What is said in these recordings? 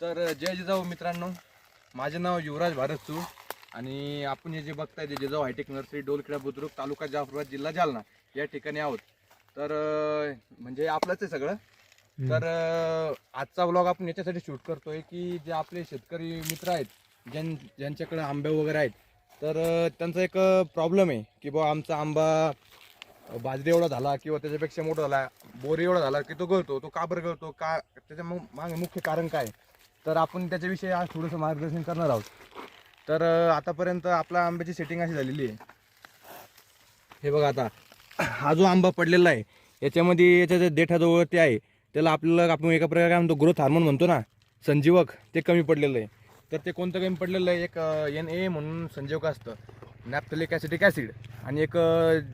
तर जय जिजाऊ मित्रांनो, माझे नाव युवराज भारतचू आणि आपण हे जे बघताय ते जिजाऊ हायटेक नर्सरी डोलखेडा बुद्रुक तालुका जाफराबाद जिल्हा जालना या ठिकाणी आहोत. तर म्हणजे आपलंच आहे सगळं. तर आजचा व्लॉग आपण याच्यासाठी शूट करतोय की जे आपले शेतकरी मित्र आहेत ज्यांच्याकडे आंबे वगैरे आहेत, तर त्यांचा एक प्रॉब्लेम आहे की बुवा आमचा आंबा बाजरी एवढा झाला किंवा त्याच्यापेक्षा मोठा झाला, बोरी एवढा झाला की तो गळतो. तो का बरं गळतो, का त्याच्या मागे मुख्य कारण काय, तर आपण त्याच्याविषयी आज थोडंसं मार्गदर्शन करणार आहोत. तर आतापर्यंत आपल्या आंब्याची सेटिंग अशी झालेली आहे. हे बघा, आता हा जो आंबा पडलेला आहे याच्यामध्ये याच्या जे देठाजवळ ते आहे त्याला आपल्याला आपण एका प्रकारे काय म्हणतो, ग्रोथ हार्मोन म्हणतो ना, संजीवक, ते कमी पडलेलं आहे. तर ते कोणतं कमी पडलेलं आहे, एक NA म्हणून संजीवक असतं, नॅफ्थलिक ॲसिटिक ॲसिड, आणि एक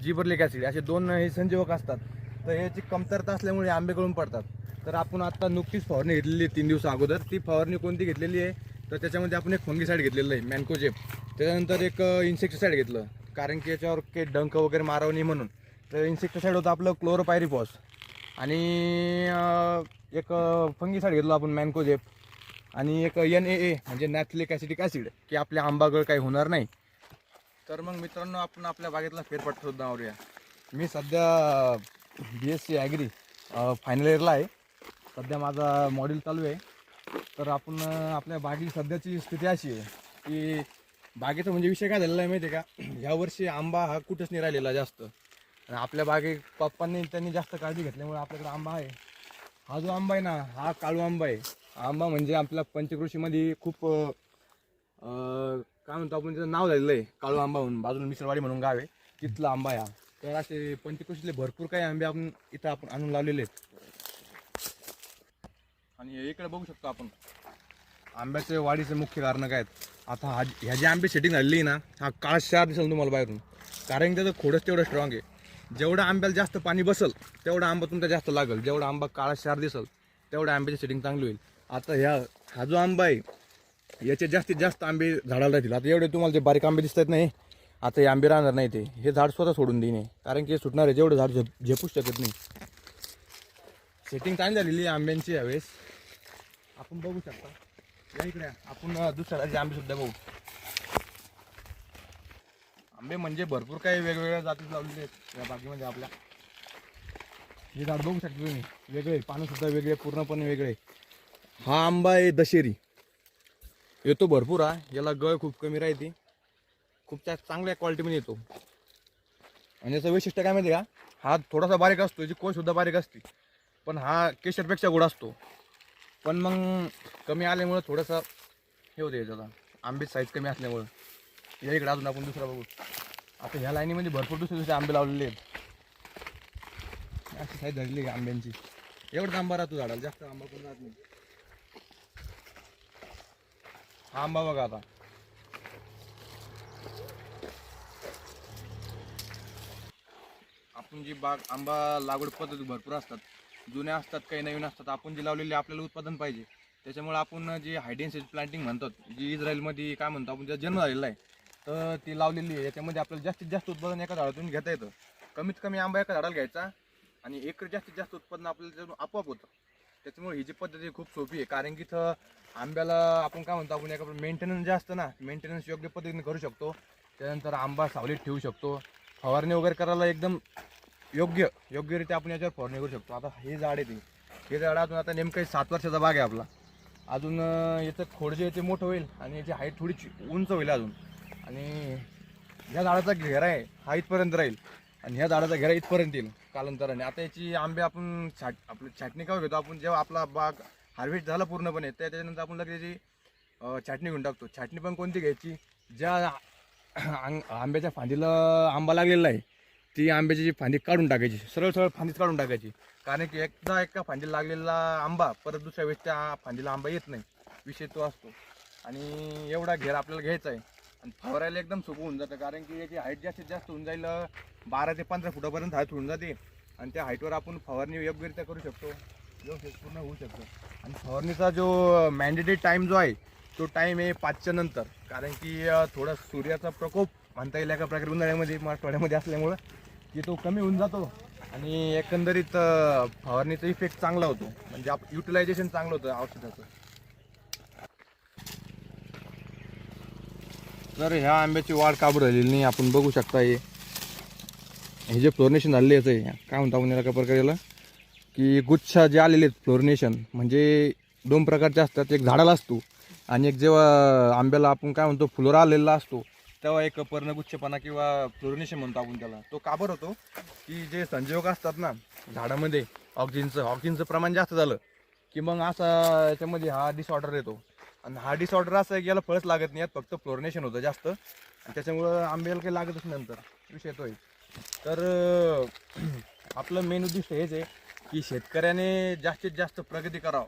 जिबरलिक ॲसिड, असे दोन हे संजीवक असतात. तर याची कमतरता असल्यामुळे आंबे गळून पडतात. तर आपण आता नुकतीच फवारणी घेतलेली आहे 3 दिवस अगोदर. ती फवारणी कोणती घेतलेली आहे, तर त्याच्यामध्ये आपण एक फंगीसाईड घेतलेलं आहे मॅनकोजेब, त्याच्यानंतर एक इन्सेक्टिसाईड घेतलं कारण की याच्यावर काही डंक वगैरे मारावं नाही म्हणून. तर इन्सेक्टिसाईड होतं आपलं क्लोरोपायरिफॉस, आणि एक फंगीसाईड घेतलं आपण मॅनकोजेब, आणि एक NAA म्हणजे नॅफ्थलिक ॲसिटिक ॲसिड, की आपल्या आंबागळ काही होणार नाही. तर मग मित्रांनो, आपण आपल्या बागेतला फेरफटका सुद्धा मारूया. मी सध्या BSc ॲग्री फायनल इयरला आहे. सध्या माझा मॉड्यूल चालू आहे. तर आपण आपल्या बागेची सध्याची स्थिती अशी आहे की बागेचा म्हणजे विषय काय झालेला आहे माहिती आहे का, ह्या वर्षी आंबा हा कुठंच नाही राहिलेला जास्त. आणि आपल्या बागेत पप्पांनी त्यांनी जास्त काळजी घेतल्यामुळे आपल्याकडे आंबा आहे. हा जो आंबा आहे ना, हा काळू आंबा आहे. आंबा म्हणजे आपल्या पंचकृषीमध्ये खूप काय म्हणतो आपण, त्याचं नाव झालेलं आहे काळू आंबा म्हणून. बाजूला मिसळवाडी म्हणून गाव आहे, तिथला आंबा आहे हा. तर असे पंचकृषीतले भरपूर काही आंबे आपण इथं आणून लावलेले आहेत. आणि इकडे बघू शकतो आपण आंब्याचे वाढीचे मुख्य कारण काय आहेत. आता ह्या जे आंबे सेटिंग झालेली आहे ना, हा काळा क्षार दिसेल तुम्हाला बाहेरून, कारण त्याचं खोडच तेवढं स्ट्रॉंग आहे. जेवढं आंब्याला जास्त पाणी बसल तेवढा आंबा तुमचा जास्त लागेल. जेवढा आंबा काळा क्षार दिसल तेवढ्या आंब्याची सेटिंग चांगली होईल. आता हा जो आंबा आहे याचे जास्तीत जास्त आंबे झाडाला राहतील. आता एवढे तुम्हाला जे बारीक आंबे दिसत नाही, आता हे आंबे राहणार नाही. हे झाड स्वतः सोडून देईन, कारण की हे सुटणार आहे, जेवढं झाड झेपूच शकत नाही. सेटिंग चांगली झालेली आहे आंब्यांची यावेळेस. आपण बघू शकता, या इकडे आपण दुसऱ्या आंबे सुद्धा बघू. आंबे म्हणजे भरपूर काही वेगवेगळ्या जातीत लावलेले आहेत या बागेमध्ये आपल्या. हे झाड बघू शकता तुम्ही, वेगळे पानं सुद्धा वेगळे, पूर्णपणे वेगळे. हा आंबा आहे दशेरी, येतो भरपूर. हा याला गळ खूप कमी राहते, खूप चांगल्या क्वालिटीमध्ये येतो. आणि याचं वैशिष्ट्य काय माहिती का, हा थोडासा बारीक असतो, याची कोय सुद्धा बारीक असते, पण हा केशरपेक्षा गोड असतो. पण मग कमी आल्यामुळं थोडंसं हे होते त्याला, आंबेची साईज कमी असल्यामुळं. या इकडे अजून आपण दुसरा बघू. आता ह्या लाईनीमध्ये भरपूर दुसरे आंबे लावलेले आहेत. अशी साईज झालेली आहे आंब्यांची. एवढंच आंबा राहतो झाडाला, जास्त आंबा पण राहत नाही. हा आंबा बघा, आता आपण जी बाग आंबा लागवड पद्धती भरपूर असतात, जुन्या असतात, काही नवीन असतात. आपण जी लावलेली आपल्याला उत्पादन पाहिजे, त्याच्यामुळे आपण जी हायडेन्सिटी प्लांटिंग म्हणतात, जी इस्रायलमध्ये काय म्हणतो आपण, ज्याचा जन्म झालेला आहे, तर ती लावलेली आहे. याच्यामध्ये आपल्याला जास्तीत जास्त उत्पादन एका झाडातून घेता येतं. कमीत कमी आंबा एका झाडाला घ्यायचा आणि एक जास्तीत जास्त उत्पादन आपल्याला त्यातून आपोआप होतं. त्याच्यामुळे ही जी पद्धत आहे खूप सोपी आहे, कारण की इथं आंब्याला आपण काय म्हणतो, आपण एका मेंटेनन्स जे असतं ना, मेंटेनन्स योग्य पद्धतीने करू शकतो. त्यानंतर आंबा सावलीत ठेवू शकतो, फवारणी वगैरे करायला एकदम योग्यरित्या आपण याच्यावर फवारणी करू शकतो. आता हे झाड आहे, हे झाड अजून आता नेमकं 7 वर्षाचा बाग आहे आपला. अजून याचं खोड जे ते मोठं होईल आणि याची हाईट थोडी उंच होईल अजून. आणि ह्या झाडाचा घेरा आहे हा इथपर्यंत राहील, आणि ह्या झाडाचा घेरा इथपर्यंत येईल कालांतराने. आता याची आंबे आपण आपली छाटणी केव्हा घेतो, आपण जेव्हा आपला बाग हार्वेस्ट झाला पूर्णपणे, त्याच्यानंतर आपण लगेच याची छाटणी घेऊन टाकतो. छाटणी पण कोणती घ्यायची, ज्या आंब्याच्या फांदीला आंबा लागलेला आहे ती आंब्याची जी फांदी काढून टाकायची, सरळ सरळ फांदीच काढून टाकायची. कारण की एकदा एका फांदीला लागलेला आंबा परत दुसऱ्या वेळेस त्या फांदीला आंबा येत नाही, विषय तो असतो. आणि एवढा घेरा आपल्याला घ्यायचा आहे. आणि फवारायला एकदम सोपं होऊन जातं, कारण की याची हाईट जास्तीत जास्त होऊन जाईल, 12 ते 15 फुटापर्यंत हाईट होऊन जाते. आणि त्या हाईटवर आपण फवारणी योग्यरित्या करू शकतो, व्यवस्थित पूर्ण होऊ शकतो. आणि फवारणीचा जो मॅन्डेटरी टाईम जो आहे तो टाईम आहे 5च्या नंतर, कारण की थोडा सूर्याचा प्रकोप म्हणता येईल एका प्रकारे उन्हाळ्यामध्ये मराठवाड्यामध्ये असल्यामुळं की तो कमी होऊन जातो. आणि एकंदरीत फवारणीचा इफेक्ट चांगला होतो, म्हणजे युटिलायझेशन चांगलं होतं औषधाचं. तर ह्या आंब्याची वाढ का बरं झालेली नाही आपण बघू शकता. हे जे फ्लोरिनेशन झालेले आहे काय म्हणतो आपण याला का प्रकार याला की गुच्छ जे आलेले आहेत फ्लोरिनेशन म्हणजे 2 प्रकारचे असतात. एक झाडाला असतो आणि एक जेव्हा आंब्याला आपण काय म्हणतो फुलोरा आलेला असतो तेव्हा एक पर्णगुच्छपणा किंवा फ्लोरिनेशन म्हणतो आपण त्याला. तो का बरं होतो की जे संजोग असतात ना झाडामध्ये ऑक्सिजनचं प्रमाण जास्त झालं की मग असा याच्यामध्ये हा डिसऑर्डर येतो. आणि हा डिसऑर्डर असा आहे की याला फळच लागत नाही, यात फक्त फ्लोरिनेशन होतं जास्त आणि त्याच्यामुळं आंब्याला काही लागतच नंतर विषय तो आहे. तर आपलं मेन उद्दिष्ट हेच आहे की शेतकऱ्याने जास्तीत जास्त प्रगती करावं.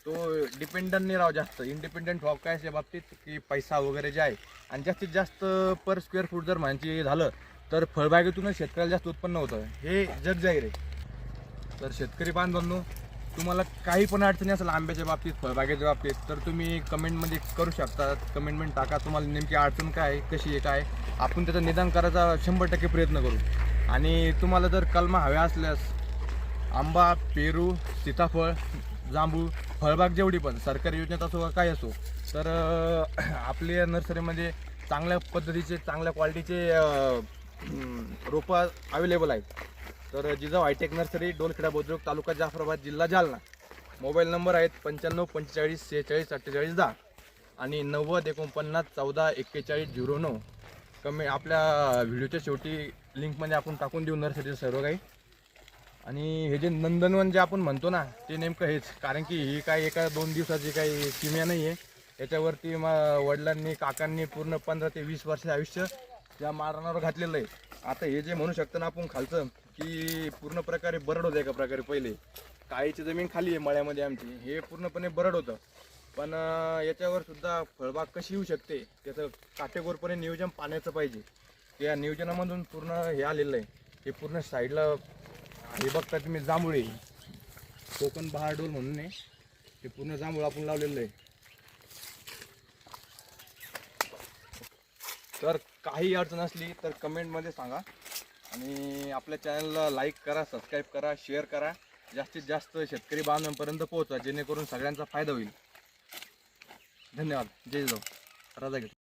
तो डिपेंडंट नाही राहावं जास्त, इंडिपेंडंट व्हावं काय या बाबतीत की पैसा वगैरे जे आहे. आणि जास्तीत जास्त पर स्क्वेअर फूट जर म्हणजे झालं तर फळबागेतूनच शेतकऱ्याला जास्त उत्पन्न होतं, हे जग जाहीर आहे. तर शेतकरी बांधवांनो, तुम्हाला काही पण अडचणी असेल आंब्याच्या बाबतीत फळबागेच्या बाबतीत तर तुम्ही कमेंटमध्ये करू शकता. कमेंटमध्ये टाका तुम्हाला नेमकी अडचण काय आहे, कशी आहे काय, आपण त्याचं निदान करायचा 100% प्रयत्न करू. आणि तुम्हाला जर कलमा हव्या असल्यास आंबा, पेरू, सीताफळ, जांभूळ, फळबाग जेवढी पण सरकारी योजनेत असो का काय असो तर आपल्या नर्सरीमध्ये चांगल्या पद्धतीचे चांगल्या क्वालिटीचे रोपं अवेलेबल आहेत. तर जिजाऊ हायटेक नर्सरी, डोलखेडा बुद्रुक, तालुका जाफराबाद, जिल्हा जालना. मोबाईल नंबर आहेत 95 45 46 48 10 आणि 90 49 14 41 09. आपल्या व्हिडिओच्या शेवटी लिंकमध्ये आपण टाकून देऊ नर्सरीचं सर्व काही. आणि हे जे नंदनवन जे आपण म्हणतो ना ते नेमकं हेच, कारण की ही काय एका 2 दिवसाची काही किमया नाही आहे. याच्यावरती वडिलांनी काकांनी पूर्ण 15 ते 20 वर्षाचं आयुष्य त्या मारणावर घातलेलं आहे. आता हे जे म्हणू शकतो ना आपण खालचं की पूर्ण प्रकारे बरड होतं एका प्रकारे. पहिले काळीची जमीन खाली आहे मळ्यामध्ये आमची, हे पूर्णपणे बरड होतं. पण याच्यावर सुद्धा फळबाग कशी येऊ शकते त्याचं काटेकोरपणे नियोजन पाण्याचं पाहिजे. त्या नियोजनामधून पूर्ण हे आलेलं आहे. हे पूर्ण साईडला हे बघता तुम्ही जांभूळ आहे, कोकण बहार डोल म्हणून आहे. हे पूर्ण जांभूळ आपण लावलेलं आहे. तर काही अडचण असली तर कमेंटमध्ये सांगा आणि आपल्या चॅनलला लाईक करा, सबस्क्राईब करा, शेअर करा, जास्तीत जास्त शेतकरी बांधवांपर्यंत पोहोचा जेणेकरून सगळ्यांचा फायदा होईल. धन्यवाद. जय जिजाऊ. राजा घेतो.